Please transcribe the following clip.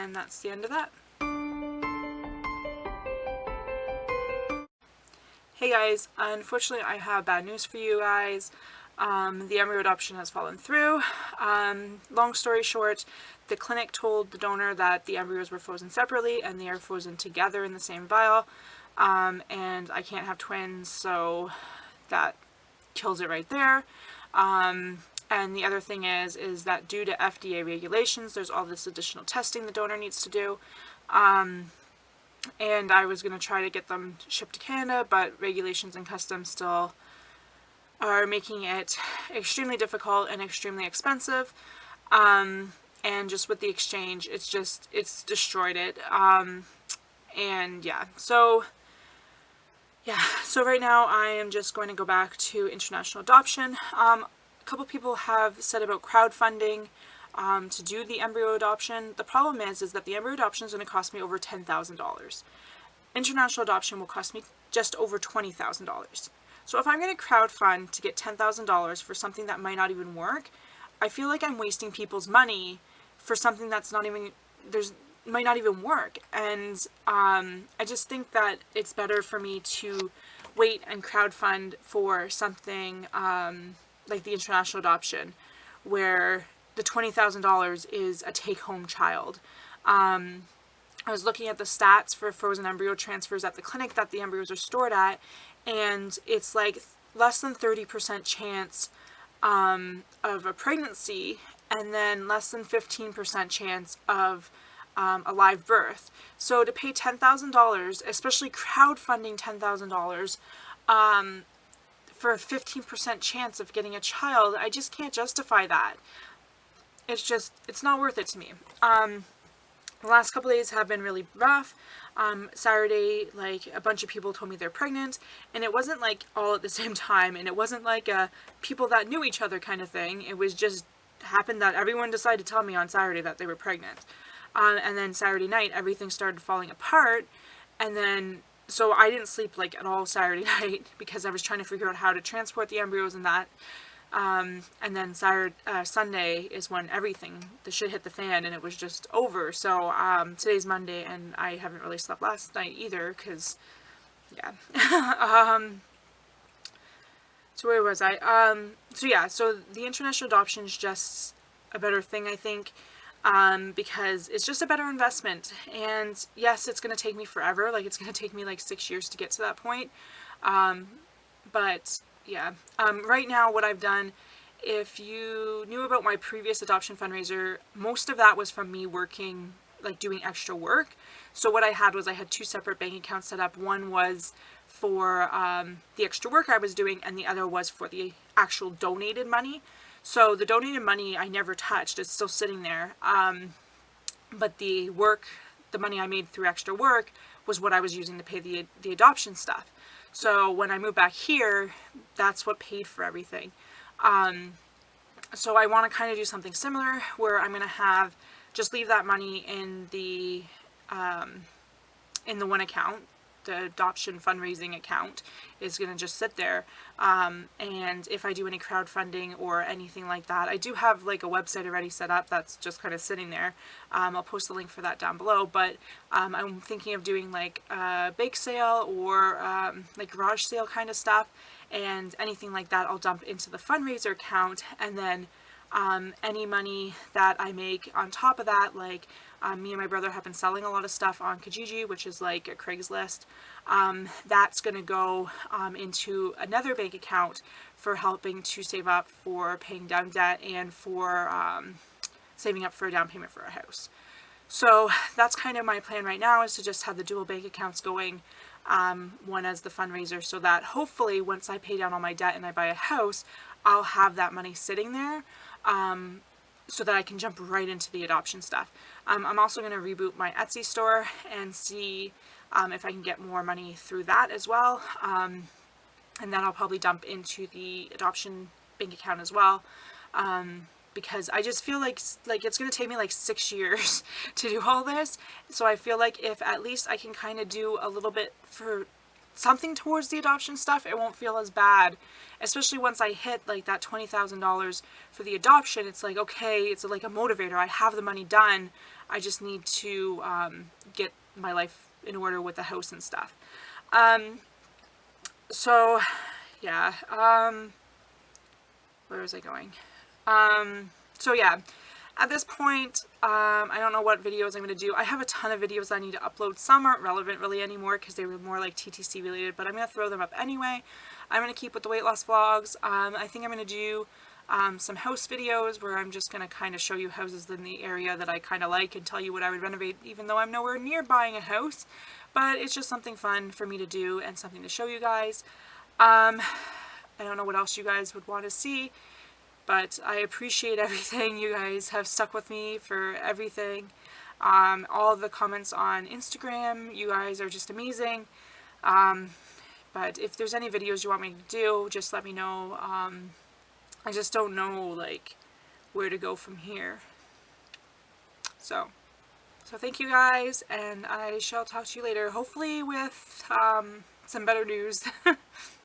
and that's the end of that. Hey guys, unfortunately I have bad news for you guys. The embryo adoption has fallen through. Long story short, the clinic told the donor that the embryos were frozen separately and they are frozen together in the same vial. And I can't have twins, so that kills it right there. And the other thing is that due to FDA regulations, there's all this additional testing the donor needs to do. And I was going to try to get them shipped to Canada, but regulations and customs still are making it extremely difficult and extremely expensive. And just with the exchange, it's destroyed it. And yeah, so right now I am just going to go back to international adoption. A couple people have said about crowdfunding to do the embryo adoption. The problem is that the embryo adoption is going to cost me over $10,000. International adoption will cost me just over $20,000. So if I'm going to crowdfund to get $10,000 for something that might not even work, I feel like I'm wasting people's money for something that's might not even work. And I just think that it's better for me to wait and crowdfund for something like the international adoption, where the $20,000 is a take-home child. I was looking at the stats for frozen embryo transfers at the clinic that the embryos are stored at, and it's like less than 30% chance of a pregnancy, and then less than 15% chance of a live birth. So to pay $10,000, especially crowdfunding $10,000, for a 15% chance of getting a child, I just can't justify that. It's not worth it to me. The last couple days have been really rough. Saturday, like, a bunch of people told me they're pregnant, and it wasn't like all at the same time, and it wasn't like people that knew each other kind of thing. It was just happened that everyone decided to tell me on Saturday that they were pregnant. And then Saturday night, everything started falling apart, and then, so I didn't sleep, like, at all Saturday night, because I was trying to figure out how to transport the embryos and that. And then Sunday is when the shit hit the fan, and it was just over. So, today's Monday, and I haven't really slept last night either, because, yeah. So where was I? So the international adoption is just a better thing, I think, because it's just a better investment. And yes, it's going to take me forever. Like, it's going to take me like 6 years to get to that point. But yeah, right now what I've done, if you knew about my previous adoption fundraiser, most of that was from me working, like doing extra work. So what I had was I had two separate bank accounts set up. One was for the extra work I was doing, and the other was for the actual donated money. So the donated money I never touched. It's still sitting there. But the money I made through extra work was what I was using to pay the adoption stuff. So when I moved back here, that's what paid for everything. So I want to kind of do something similar, where I'm going to just leave that money in the one account. The adoption fundraising account is going to just sit there. And if I do any crowdfunding or anything like that, I do have like a website already set up that's just kind of sitting there. I'll post the link for that down below, but I'm thinking of doing like a bake sale or like garage sale kind of stuff, and anything like that I'll dump into the fundraiser account, and then any money that I make on top of that, like me and my brother have been selling a lot of stuff on Kijiji, which is like a Craigslist. That's going to go into another bank account for helping to save up for paying down debt and for saving up for a down payment for a house. So that's kind of my plan right now, is to just have the dual bank accounts going, one as the fundraiser, so that hopefully once I pay down all my debt and I buy a house, I'll have that money sitting there, so that I can jump right into the adoption stuff. I'm also going to reboot my Etsy store and see if I can get more money through that as well. And then I'll probably dump into the adoption bank account as well. Because I just feel like it's going to take me like 6 years to do all this. So I feel like if at least I can kind of do a little bit for something towards the adoption stuff, it won't feel as bad. Especially once I hit like that $20,000 for the adoption, it's like, okay, it's like a motivator. I have the money done. I just need to get my life in order with the house and stuff. So yeah, where was I going? So yeah, at this point, I don't know what videos I'm going to do. I have a ton of videos I need to upload. Some aren't relevant really anymore because they were more like TTC related, but I'm going to throw them up anyway. I'm going to keep with the weight loss vlogs. I think I'm going to do some house videos where I'm just going to kind of show you houses in the area that I kind of like and tell you what I would renovate, even though I'm nowhere near buying a house. But it's just something fun for me to do and something to show you guys. I don't know what else you guys would want to see, but I appreciate everything. You guys have stuck with me for everything. All of the comments on Instagram, you guys are just amazing. But if there's any videos you want me to do, just let me know. I just don't know, like, where to go from here. So thank you guys, and I shall talk to you later, hopefully with some better news.